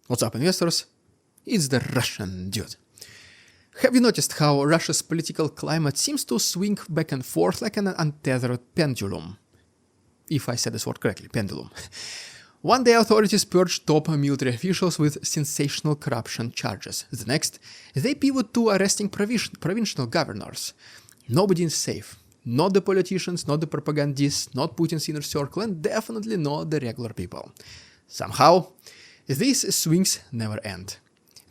What's up, investors? It's the Russian dude. Have you noticed how Russia's political climate seems to swing back and forth like an untethered pendulum? If I said this word correctly, pendulum. One day authorities purge top military officials with sensational corruption charges. The next, they pivot to arresting provincial governors. Nobody is safe. Not the politicians, not the propagandists, not Putin's inner circle, and definitely not the regular people. Somehow, these swings never end.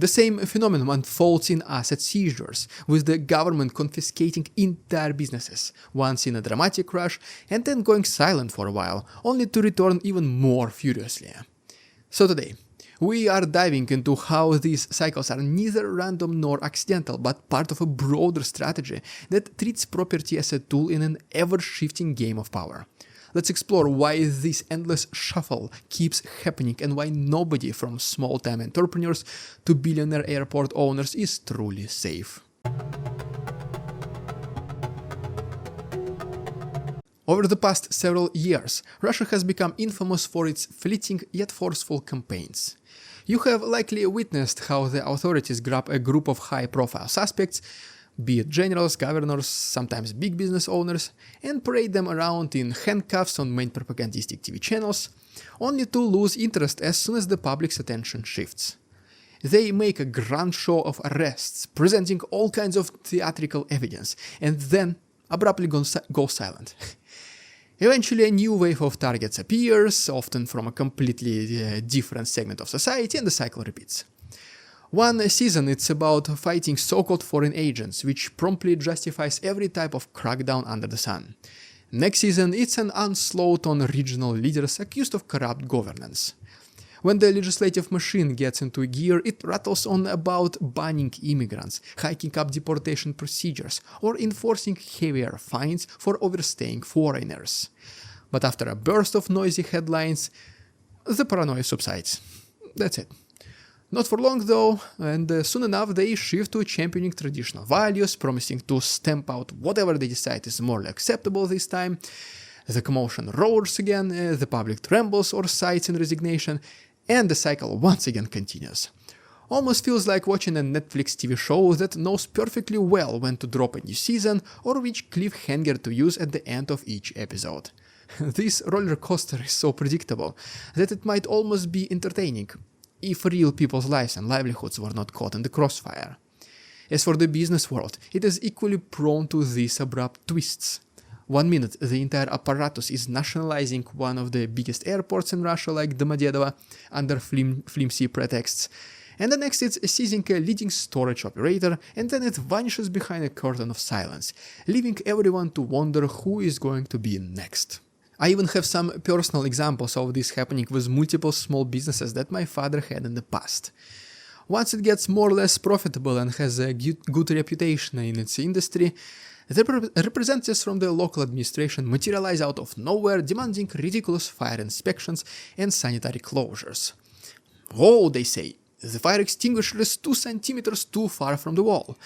The same phenomenon unfolds in asset seizures, with the government confiscating entire businesses, once in a dramatic rush and then going silent for a while, only to return even more furiously. So today, we are diving into how these cycles are neither random nor accidental, but part of a broader strategy that treats property as a tool in an ever-shifting game of power. Let's explore why this endless shuffle keeps happening and why nobody from small-time entrepreneurs to billionaire airport owners is truly safe. Over the past several years, Russia has become infamous for its fleeting yet forceful campaigns. You have likely witnessed how the authorities grab a group of high-profile suspects, be it generals, governors, sometimes big business owners, and parade them around in handcuffs on main propagandistic TV channels, only to lose interest as soon as the public's attention shifts. They make a grand show of arrests, presenting all kinds of theatrical evidence, and then abruptly go silent. Eventually, a new wave of targets appears, often from a completely different segment of society, and the cycle repeats. One season it's about fighting so-called foreign agents, which promptly justifies every type of crackdown under the sun. Next season it's an onslaught on regional leaders accused of corrupt governance. When the legislative machine gets into gear, it rattles on about banning immigrants, hiking up deportation procedures, or enforcing heavier fines for overstaying foreigners. But after a burst of noisy headlines, the paranoia subsides. That's it. Not for long though, and soon enough they shift to championing traditional values, promising to stamp out whatever they decide is morally acceptable this time. The commotion roars again, the public trembles or sighs in resignation, and the cycle once again continues. Almost feels like watching a Netflix TV show that knows perfectly well when to drop a new season or which cliffhanger to use at the end of each episode. This roller coaster is so predictable that it might almost be entertaining, if real people's lives and livelihoods were not caught in the crossfire. As for the business world, it is equally prone to these abrupt twists. 1 minute, the entire apparatus is nationalizing one of the biggest airports in Russia, like Domodedovo, under flimsy pretexts, and the next it's seizing a leading storage operator, and then it vanishes behind a curtain of silence, leaving everyone to wonder who is going to be next. I even have some personal examples of this happening with multiple small businesses that my father had in the past. Once it gets more or less profitable and has a good reputation in its industry, the representatives from the local administration materialize out of nowhere, demanding ridiculous fire inspections and sanitary closures. "Oh," they say, "the fire extinguisher is 2 centimeters too far from the wall,"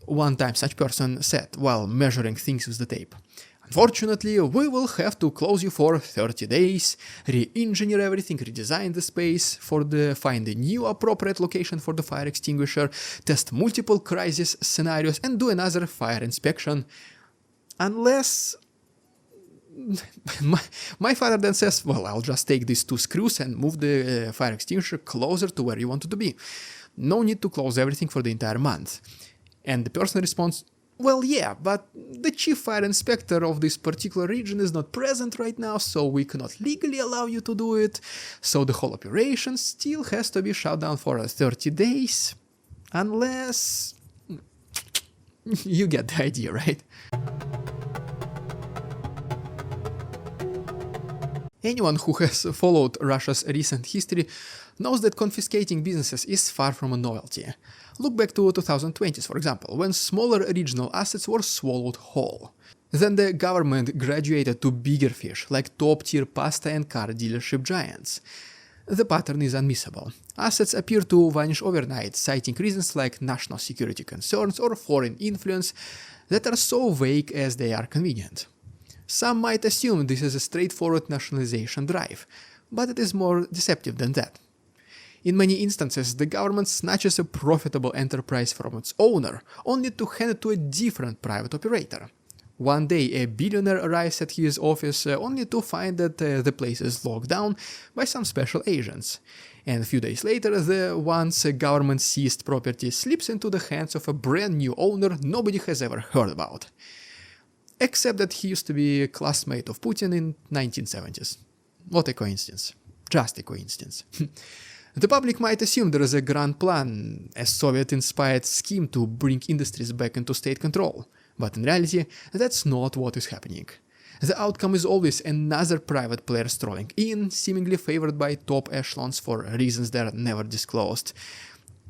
one time such person said while measuring things with the tape. "Unfortunately, we will have to close you for 30 days, re-engineer everything, redesign the space, find a new appropriate location for the fire extinguisher, test multiple crisis scenarios, and do another fire inspection. Unless..." My father then says, "Well, I'll just take these 2 screws and move the fire extinguisher closer to where you want it to be. No need to close everything for the entire month." And the person responds, "Well, yeah, but the chief fire inspector of this particular region is not present right now, so we cannot legally allow you to do it, so the whole operation still has to be shut down for 30 days, unless..." You get the idea, right? Anyone who has followed Russia's recent history knows that confiscating businesses is far from a novelty. Look back to 2020s, for example, when smaller regional assets were swallowed whole. Then the government graduated to bigger fish, like top-tier pasta and car dealership giants. The pattern is unmissable. Assets appear to vanish overnight, citing reasons like national security concerns or foreign influence that are so vague as they are convenient. Some might assume this is a straightforward nationalization drive, but it is more deceptive than that. In many instances, the government snatches a profitable enterprise from its owner, only to hand it to a different private operator. One day, a billionaire arrives at his office only to find that the place is locked down by some special agents. And a few days later, the once government seized property slips into the hands of a brand new owner nobody has ever heard about. Except that he used to be a classmate of Putin in 1970s. What a coincidence. Just a coincidence. The public might assume there is a grand plan, a Soviet-inspired scheme to bring industries back into state control. But in reality, that's not what is happening. The outcome is always another private player strolling in, seemingly favored by top echelons for reasons that are never disclosed.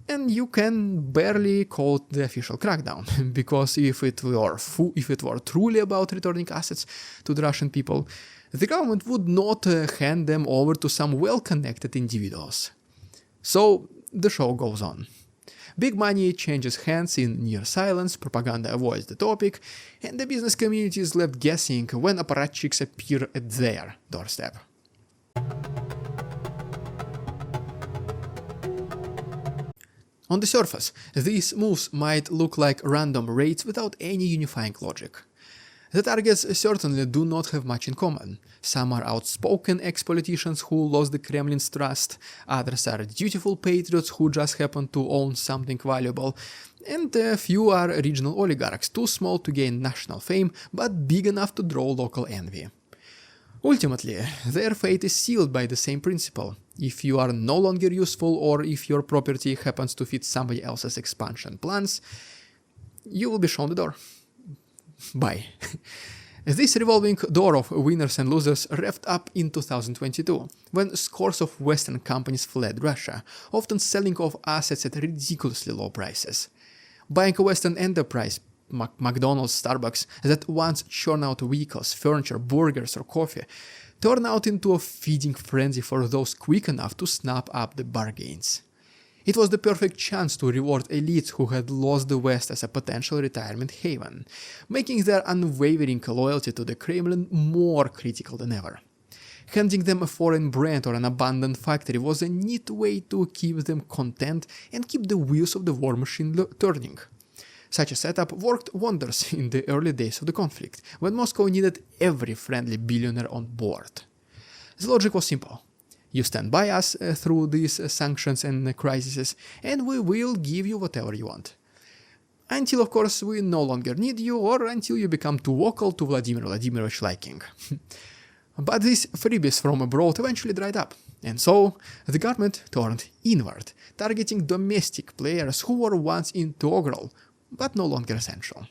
And you can barely call it the official crackdown, because if it were truly about returning assets to the Russian people, the government would not hand them over to some well-connected individuals. So the show goes on. Big money changes hands in near silence, propaganda avoids the topic, and the business community is left guessing when apparatchiks appear at their doorstep. On the surface, these moves might look like random raids without any unifying logic. The targets certainly do not have much in common. Some are outspoken ex-politicians who lost the Kremlin's trust, others are dutiful patriots who just happen to own something valuable, and a few are regional oligarchs, too small to gain national fame, but big enough to draw local envy. Ultimately, their fate is sealed by the same principle. If you are no longer useful, or if your property happens to fit somebody else's expansion plans, you will be shown the door. Bye. This revolving door of winners and losers revved up in 2022, when scores of Western companies fled Russia, often selling off assets at ridiculously low prices. Buying a Western enterprise, McDonald's, Starbucks, that once churn out vehicles, furniture, burgers or coffee, turn out into a feeding frenzy for those quick enough to snap up the bargains. It was the perfect chance to reward elites who had lost the West as a potential retirement haven, making their unwavering loyalty to the Kremlin more critical than ever. Handing them a foreign brand or an abandoned factory was a neat way to keep them content and keep the wheels of the war machine turning. Such a setup worked wonders in the early days of the conflict, when Moscow needed every friendly billionaire on board. The logic was simple. You stand by us through these sanctions and crises, and we will give you whatever you want. Until, of course, we no longer need you, or until you become too vocal to Vladimir Vladimirovich liking. But these freebies from abroad eventually dried up, and so the government turned inward, targeting domestic players who were once integral, but no longer essential.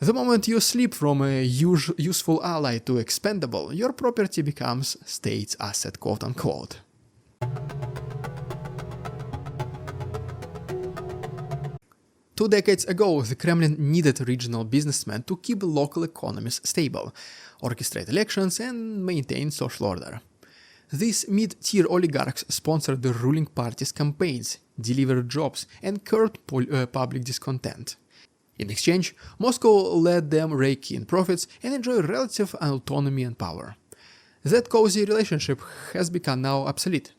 The moment you slip from a useful ally to expendable, your property becomes state's asset, quote-unquote. Two decades ago, the Kremlin needed regional businessmen to keep local economies stable, orchestrate elections, and maintain social order. These mid-tier oligarchs sponsored the ruling party's campaigns, delivered jobs, and curbed public discontent. In exchange, Moscow let them rake in profits and enjoy relative autonomy and power. That cozy relationship has become now obsolete.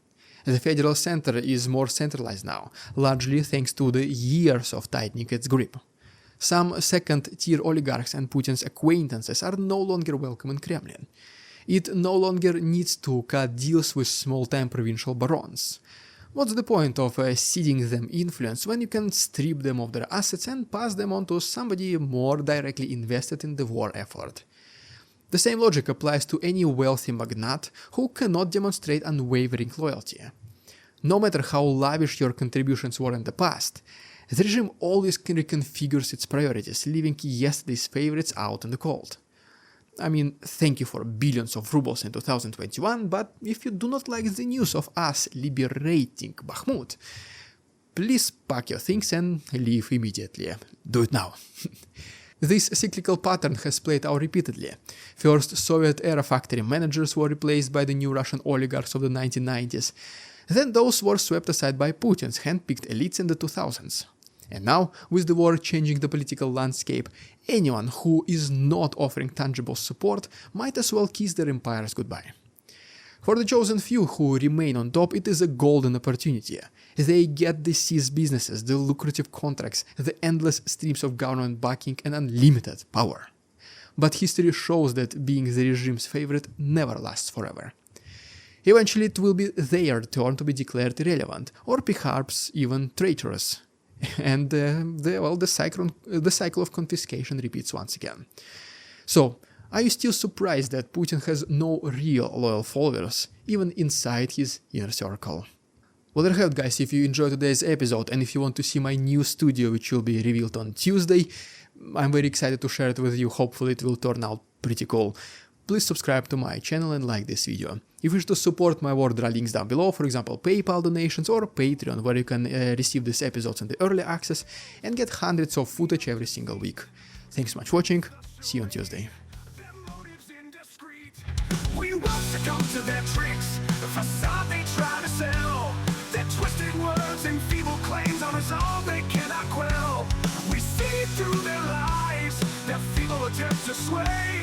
The federal center is more centralized now, largely thanks to the years of tightening its grip. Some second-tier oligarchs and Putin's acquaintances are no longer welcome in Kremlin. It no longer needs to cut deals with small-time provincial barons. What's the point of ceding them influence when you can strip them of their assets and pass them on to somebody more directly invested in the war effort? The same logic applies to any wealthy magnate who cannot demonstrate unwavering loyalty. No matter how lavish your contributions were in the past, the regime always reconfigures its priorities, leaving yesterday's favorites out in the cold. I mean, thank you for billions of rubles in 2021, but if you do not like the news of us liberating Bakhmut, please pack your things and leave immediately. Do it now. This cyclical pattern has played out repeatedly. First, Soviet-era factory managers were replaced by the new Russian oligarchs of the 1990s. Then those were swept aside by Putin's hand-picked elites in the 2000s. And now, with the war changing the political landscape, anyone who is not offering tangible support might as well kiss their empires goodbye. For the chosen few who remain on top, it is a golden opportunity. They get the seized businesses, the lucrative contracts, the endless streams of government backing and unlimited power. But history shows that being the regime's favorite never lasts forever. Eventually it will be their turn to be declared irrelevant, or perhaps even traitorous. And the cycle of confiscation repeats once again. So, are you still surprised that Putin has no real loyal followers, even inside his inner circle? Well, there you have it, guys. If you enjoyed today's episode and if you want to see my new studio, which will be revealed on Tuesday, I'm very excited to share it with you. Hopefully it will turn out pretty cool. Please subscribe to my channel and like this video. If you wish to support my work, there are links down below, for example PayPal donations or Patreon, where you can receive these episodes in the early access and get hundreds of footage every single week. Thanks so much for watching, see you on Tuesday. We won't succumb to their tricks, the facade they try to sell. Their twisted words and feeble claims on us all they cannot quell. We see through their lies, their feeble attempts to sway.